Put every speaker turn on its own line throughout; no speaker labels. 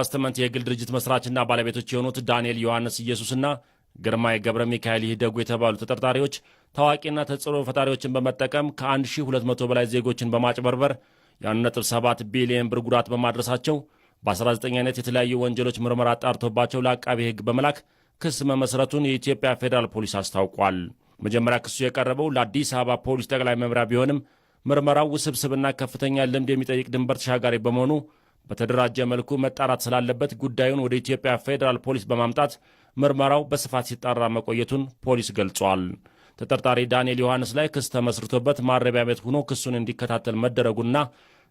ኢንቨስትመንት የግል ድርጅት መስራችና ባለቤቶች የሆኑት ዳንኤል ዮሐንስ ኢየሱስና ግርማይ ገብረ ሚካኤል ይደጉ የተባሉ ተጠርጣሪዎች ታዋቂና ተጽዕኖ ፈጣሪዎችን በመጠቀም ከ1200 በላይ ዜጎችን በማጭበርበር የ1.7 ቢሊዮን ብር ጉዳት በማድረሳቸው በ19 አይነት የተለያዩ ወንጀሎች ምርመራ አጣርቶባቸው ለአቃቤ ሕግ በመላክ ክስ መመስረቱን የኢትዮጵያ ፌዴራል ፖሊስ አስታውቋል። መጀመሪያ ክሱ የቀረበው ለአዲስ አበባ ፖሊስ ጠቅላይ መምሪያ ቢሆንም ምርመራው ውስብስብና ከፍተኛ ልምድ የሚጠይቅ ድንበር ተሻጋሪ በመሆኑ በተደራጀ መልኩ መጣራት ስላለበት ጉዳዩን ወደ ኢትዮጵያ ፌዴራል ፖሊስ በማምጣት ምርመራው በስፋት ሲጣራ መቆየቱን ፖሊስ ገልጿል። ተጠርጣሪ ዳንኤል ዮሐንስ ላይ ክስ ተመስርቶበት ማረሚያ ቤት ሆኖ ክሱን እንዲከታተል መደረጉና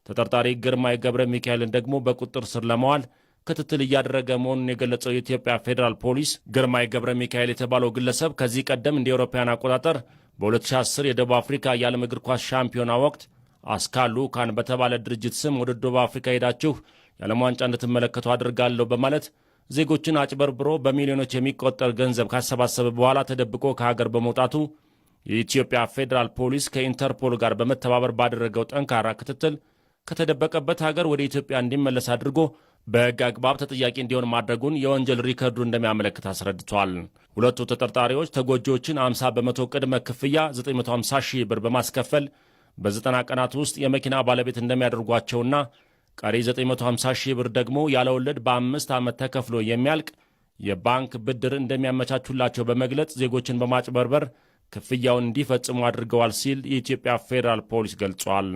ተጠርጣሪ ግርማይ ገብረ ሚካኤልን ደግሞ በቁጥጥር ስር ለማዋል ክትትል እያደረገ መሆኑን የገለጸው የኢትዮጵያ ፌዴራል ፖሊስ ግርማይ ገብረ ሚካኤል የተባለው ግለሰብ ከዚህ ቀደም እንደ አውሮፓውያን አቆጣጠር በ2010 የደቡብ አፍሪካ የዓለም እግር ኳስ ሻምፒዮና ወቅት አስካሉ ካን በተባለ ድርጅት ስም ወደ ደቡብ አፍሪካ ሄዳችሁ የዓለም ዋንጫ እንድትመለከቱ አድርጋለሁ በማለት ዜጎችን አጭበርብሮ በሚሊዮኖች የሚቆጠር ገንዘብ ካሰባሰበ በኋላ ተደብቆ ከሀገር በመውጣቱ የኢትዮጵያ ፌዴራል ፖሊስ ከኢንተርፖል ጋር በመተባበር ባደረገው ጠንካራ ክትትል ከተደበቀበት ሀገር ወደ ኢትዮጵያ እንዲመለስ አድርጎ በሕግ አግባብ ተጠያቂ እንዲሆን ማድረጉን የወንጀል ሪከርዱ እንደሚያመለክት አስረድቷል። ሁለቱ ተጠርጣሪዎች ተጎጂዎችን 50 በመቶ ቅድመ ክፍያ 950 ሺህ ብር በማስከፈል በ90 ቀናት ውስጥ የመኪና ባለቤት እንደሚያደርጓቸውና ቀሪ 950 ሺህ ብር ደግሞ ያለ ወለድ በ5 ዓመት ተከፍሎ የሚያልቅ የባንክ ብድር እንደሚያመቻቹላቸው በመግለጽ ዜጎችን በማጭበርበር ክፍያውን እንዲፈጽሙ አድርገዋል ሲል የኢትዮጵያ ፌዴራል ፖሊስ ገልጿል።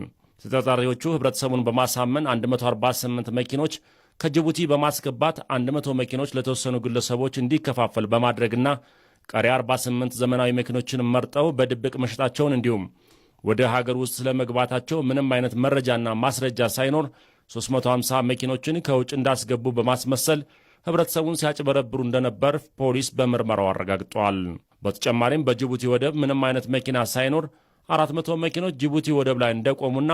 ተጠርጣሪዎቹ ህብረተሰቡን በማሳመን 148 መኪኖች ከጅቡቲ በማስገባት 100 መኪኖች ለተወሰኑ ግለሰቦች እንዲከፋፈል በማድረግና ቀሪ 48 ዘመናዊ መኪኖችን መርጠው በድብቅ መሸጣቸውን እንዲሁም ወደ ሀገር ውስጥ ስለመግባታቸው ምንም አይነት መረጃና ማስረጃ ሳይኖር 350 መኪኖችን ከውጭ እንዳስገቡ በማስመሰል ህብረተሰቡን ሲያጭበረብሩ እንደነበር ፖሊስ በምርመራው አረጋግጧል። በተጨማሪም በጅቡቲ ወደብ ምንም አይነት መኪና ሳይኖር 400 መኪኖች ጅቡቲ ወደብ ላይ እንደቆሙና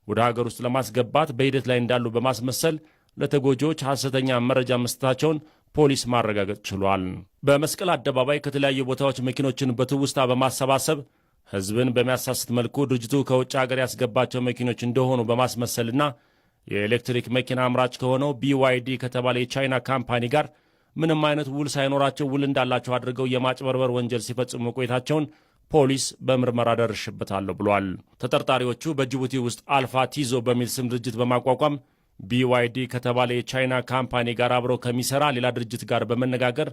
ወደ ሀገር ውስጥ ለማስገባት በሂደት ላይ እንዳሉ በማስመሰል ለተጎጂዎች ሐሰተኛ መረጃ መስጠታቸውን ፖሊስ ማረጋገጥ ችሏል። በመስቀል አደባባይ ከተለያዩ ቦታዎች መኪኖችን በትውስታ በማሰባሰብ ህዝብን በሚያሳስት መልኩ ድርጅቱ ከውጭ ሀገር ያስገባቸው መኪኖች እንደሆኑ በማስመሰልና የኤሌክትሪክ መኪና አምራች ከሆነው BYD ከተባለ የቻይና ካምፓኒ ጋር ምንም አይነት ውል ሳይኖራቸው ውል እንዳላቸው አድርገው የማጭበርበር ወንጀል ሲፈጽሙ መቆየታቸውን ፖሊስ በምርመራ ደርሽበታለሁ ብሏል። ተጠርጣሪዎቹ በጅቡቲ ውስጥ አልፋ ቲዞ በሚል ስም ድርጅት በማቋቋም BYD ከተባለ የቻይና ካምፓኒ ጋር አብረው ከሚሰራ ሌላ ድርጅት ጋር በመነጋገር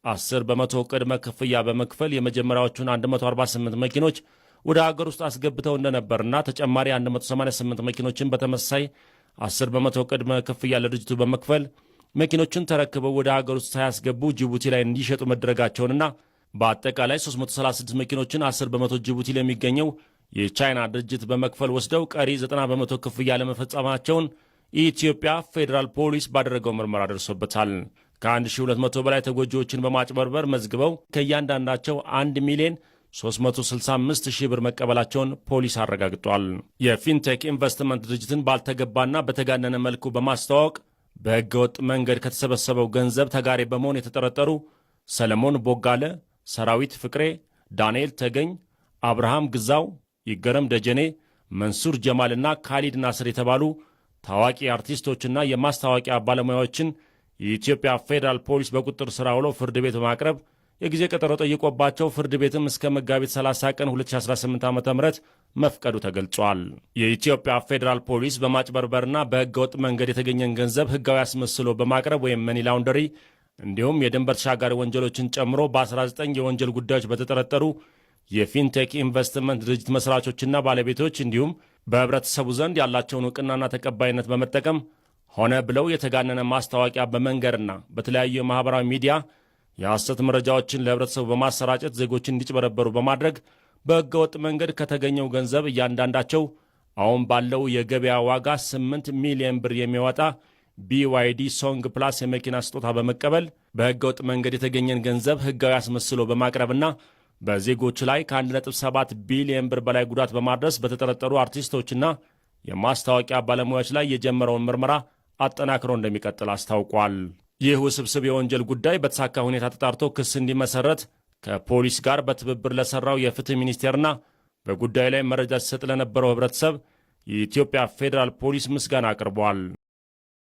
10 በመቶ ቅድመ ክፍያ በመክፈል የመጀመሪያዎቹን 148 መኪኖች ወደ ሀገር ውስጥ አስገብተው እንደነበርና ተጨማሪ 188 መኪኖችን በተመሳሳይ 10 በመቶ ቅድመ ክፍያ ለድርጅቱ በመክፈል መኪኖችን ተረክበው ወደ ሀገር ውስጥ ሳያስገቡ ጅቡቲ ላይ እንዲሸጡ መደረጋቸውንና በአጠቃላይ 336 መኪኖችን 10 በመቶ ጅቡቲ ለሚገኘው የቻይና ድርጅት በመክፈል ወስደው ቀሪ 90 በመቶ ክፍያ ለመፈጸማቸውን የኢትዮጵያ ፌዴራል ፖሊስ ባደረገው ምርመራ ደርሶበታል። ከ1200 በላይ ተጎጂዎችን በማጭበርበር መዝግበው ከእያንዳንዳቸው 1 ሚሊዮን 365 ሺህ ብር መቀበላቸውን ፖሊስ አረጋግጧል። የፊንቴክ ኢንቨስትመንት ድርጅትን ባልተገባና በተጋነነ መልኩ በማስተዋወቅ በሕገወጥ መንገድ ከተሰበሰበው ገንዘብ ተጋሪ በመሆን የተጠረጠሩ ሰለሞን ቦጋለ፣ ሰራዊት ፍቅሬ፣ ዳንኤል ተገኝ፣ አብርሃም ግዛው፣ ይገረም ደጀኔ፣ መንሱር ጀማልና ካሊድ ናስር የተባሉ ታዋቂ አርቲስቶችና የማስታወቂያ ባለሙያዎችን የኢትዮጵያ ፌዴራል ፖሊስ በቁጥጥር ስር አውሎ ፍርድ ቤት በማቅረብ የጊዜ ቀጠሮ ጠይቆባቸው ፍርድ ቤትም እስከ መጋቢት 30 ቀን 2018 ዓ.ም መፍቀዱ ተገልጿል። የኢትዮጵያ ፌዴራል ፖሊስ በማጭበርበርና በሕገወጥ መንገድ የተገኘን ገንዘብ ሕጋዊ አስመስሎ በማቅረብ ወይም መኒ ላውንደሪ እንዲሁም የድንበር ተሻጋሪ ወንጀሎችን ጨምሮ በ19 የወንጀል ጉዳዮች በተጠረጠሩ የፊንቴክ ኢንቨስትመንት ድርጅት መስራቾችና ባለቤቶች እንዲሁም በህብረተሰቡ ዘንድ ያላቸውን ዕውቅናና ተቀባይነት በመጠቀም ሆነ ብለው የተጋነነ ማስታወቂያ በመንገርና በተለያዩ የማኅበራዊ ሚዲያ የሐሰት መረጃዎችን ለህብረተሰቡ በማሰራጨት ዜጎችን እንዲጭበረበሩ በማድረግ በሕገወጥ መንገድ ከተገኘው ገንዘብ እያንዳንዳቸው አሁን ባለው የገበያ ዋጋ 8 ሚሊዮን ብር የሚያወጣ BYD ሶንግ ፕላስ የመኪና ስጦታ በመቀበል በሕገወጥ መንገድ የተገኘን ገንዘብ ሕጋዊ አስመስሎ በማቅረብና በዜጎች ላይ ከ1.7 ቢሊዮን ብር በላይ ጉዳት በማድረስ በተጠረጠሩ አርቲስቶችና የማስታወቂያ ባለሙያዎች ላይ የጀመረውን ምርመራ አጠናክሮ እንደሚቀጥል አስታውቋል። ይህ ውስብስብ የወንጀል ጉዳይ በተሳካ ሁኔታ ተጣርቶ ክስ እንዲመሰረት ከፖሊስ ጋር በትብብር ለሠራው የፍትህ ሚኒስቴርና በጉዳዩ ላይ መረጃ ሲሰጥ ለነበረው ህብረተሰብ የኢትዮጵያ ፌዴራል ፖሊስ ምስጋና አቅርቧል።